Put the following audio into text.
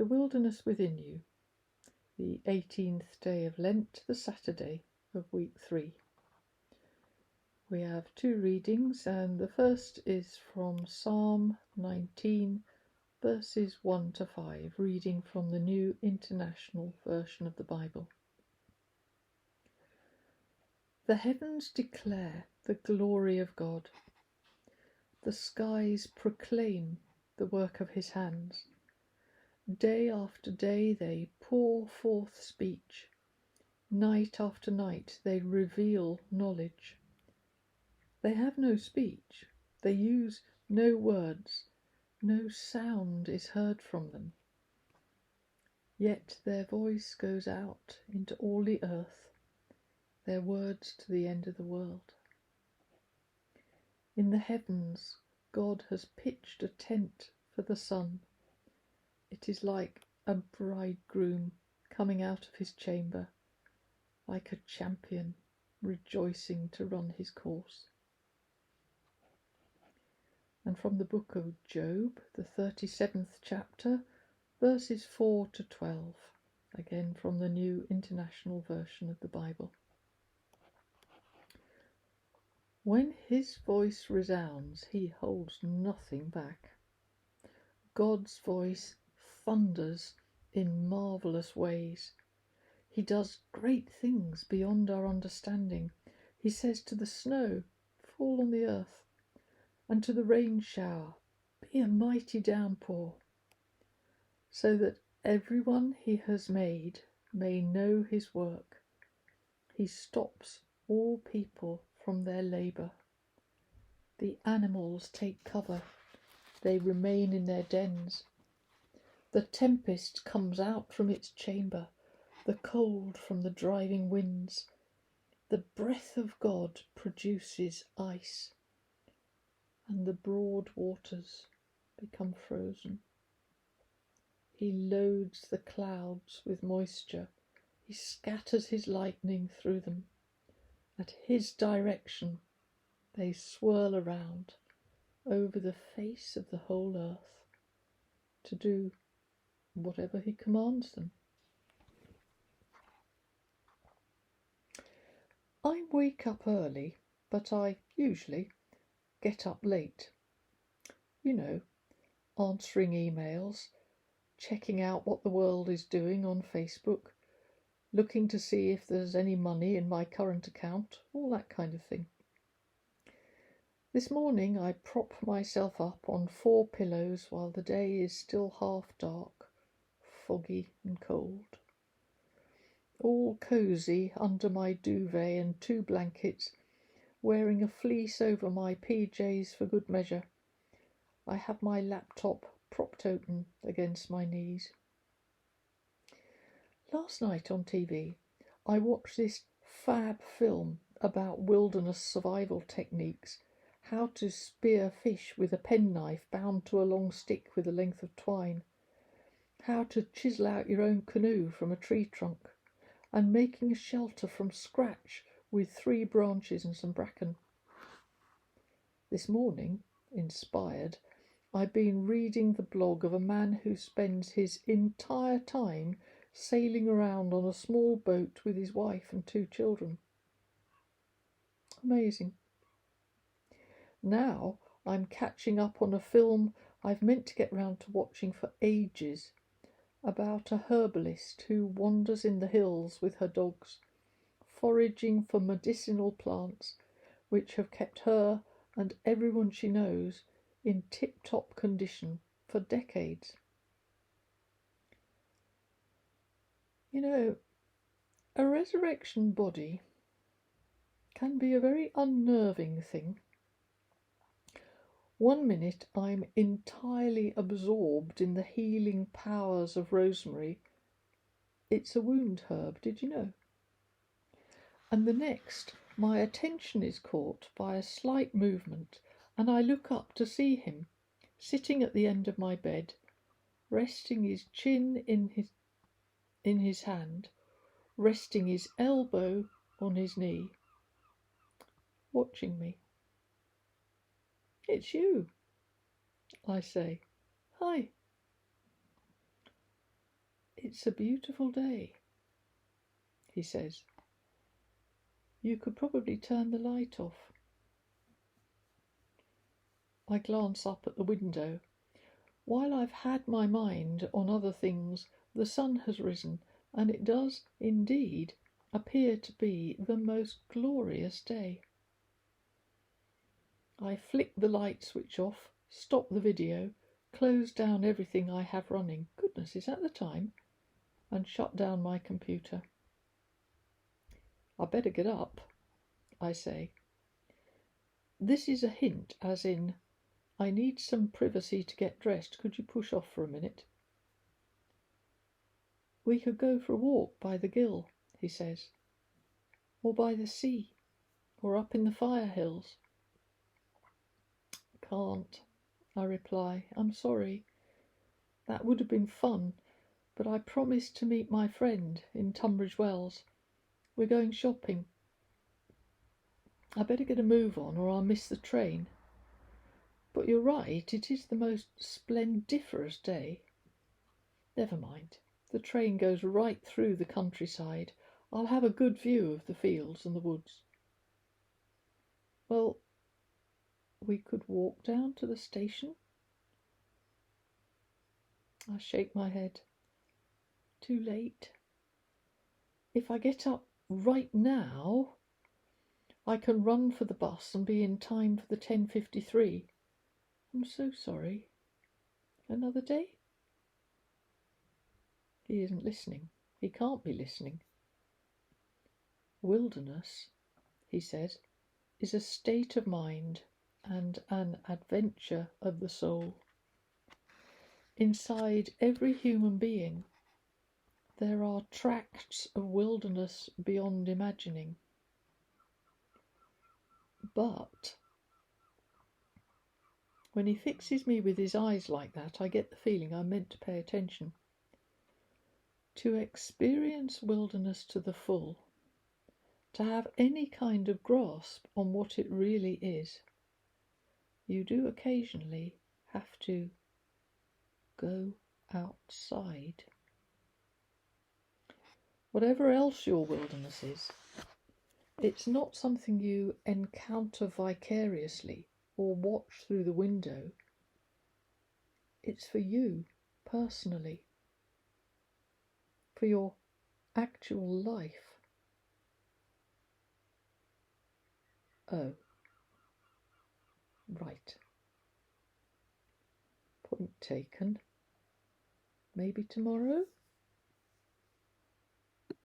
The Wilderness Within You, the 18th day of Lent, the Saturday of week 3. We have 2 readings, and the first is from Psalm 19, verses 1 to 5, reading from the New International Version of the Bible. The heavens declare the glory of God. The skies proclaim the work of his hands. Day after day they pour forth speech. Night after night they reveal knowledge. They have no speech. They use no words. No sound is heard from them. Yet their voice goes out into all the earth, their words to the end of the world. In the heavens, God has pitched a tent for the sun. It is like a bridegroom coming out of his chamber, like a champion rejoicing to run his course. And from the book of Job, the 37th chapter, verses 4 to 12, again from the New International Version of the Bible. When his voice resounds, he holds nothing back. God's voice thunders in marvellous ways. He does great things beyond our understanding. He says to the snow, fall on the earth, and to the rain shower, be a mighty downpour, so that everyone he has made may know his work. He stops all people from their labour. The animals take cover. They remain in their dens. The tempest comes out from its chamber, the cold from the driving winds. The breath of God produces ice, and the broad waters become frozen. He loads the clouds with moisture. He scatters his lightning through them. At his direction, they swirl around over the face of the whole earth to do whatever he commands them. I wake up early, but I usually get up late. You know, answering emails, checking out what the world is doing on Facebook, looking to see if there's any money in my current account, all that kind of thing. This morning I prop myself up on 4 pillows while the day is still half dark, foggy and cold. All cosy under my duvet and 2 blankets, wearing a fleece over my PJs for good measure. I have my laptop propped open against my knees. Last night on TV, I watched this fab film about wilderness survival techniques, how to spear fish with a penknife bound to a long stick with a length of twine, how to chisel out your own canoe from a tree trunk, and making a shelter from scratch with 3 branches and some bracken. This morning, inspired, I've been reading the blog of a man who spends his entire time sailing around on a small boat with his wife and 2 children. Amazing. Now I'm catching up on a film I've meant to get round to watching for ages, about a herbalist who wanders in the hills with her dogs, foraging for medicinal plants which have kept her and everyone she knows in tip-top condition for decades. You know, a resurrection body can be a very unnerving thing. One minute I'm entirely absorbed in the healing powers of rosemary. It's a wound herb, did you know? And the next, my attention is caught by a slight movement, and I look up to see him, sitting at the end of my bed, resting his chin in his hand, resting his elbow on his knee, watching me. It's you, I say. Hi. It's a beautiful day, he says. You could probably turn the light off. I glance up at the window. While I've had my mind on other things, the sun has risen, and it does indeed appear to be the most glorious day. I flick the light switch off, stop the video, close down everything I have running. Goodness, is that the time? And shut down my computer. I better get up, I say. This is a hint, as in, I need some privacy to get dressed. Could you push off for a minute? We could go for a walk by the gill, he says, or by the sea, or up in the Fire Hills. Can't, I reply. I'm sorry. That would have been fun, but I promised to meet my friend in Tunbridge Wells. We're going shopping. I better get a move on or I'll miss the train. But you're right, it is the most splendiferous day. Never mind. The train goes right through the countryside. I'll have a good view of the fields and the woods. Well, we could walk down to the station. I shake my head. Too late. If I get up right now, I can run for the bus and be in time for the 10:53. I'm so sorry. Another day? He isn't listening. He can't be listening. Wilderness, he says, is a state of mind and an adventure of the soul. Inside every human being, there are tracts of wilderness beyond imagining. But when he fixes me with his eyes like that, I get the feeling I'm meant to pay attention. To experience wilderness to the full, to have any kind of grasp on what it really is, you do occasionally have to go outside. Whatever else your wilderness is, it's not something you encounter vicariously or watch through the window. It's for you, personally, for your actual life. Oh, right. Point taken. Maybe tomorrow?